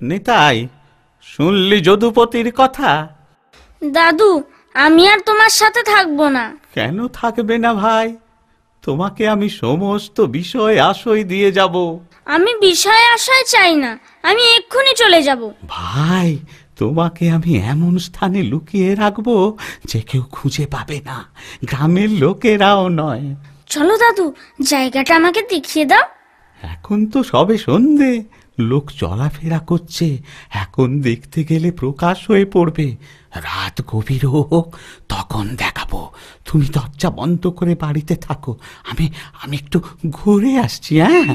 নিতাই, শুনলি যদুপতির কথা? দাদু, আমি আর তোমার সাথে থাকবো না। কেন থাকবে না ভাই? তোমাকে আমি সমস্ত বিষয় আশয় দিয়ে যাব। আমি বিষয় আশায় চাই না, আমি এক্ষুনি চলে যাব। ভাই, তোমাকে আমি এমন স্থানে লুকিয়ে রাখবো যে কেউ খুঁজে পাবে না, গ্রামের লোকেরাও নয়। চলো দাদু, জায়গাটা আমাকে দেখিয়ে দাও। এখন তো সবে সন্ধে, লোক চলাফেরা করছে, এখন দেখতে গেলে প্রকাশ হয়ে পড়বে। রাত গভীর হোক, তখন দেখাবো। তুমি দরজা বন্ধ করে বাড়িতে থাকো, আমি একটু ঘুরে আসছি। হ্যাঁ।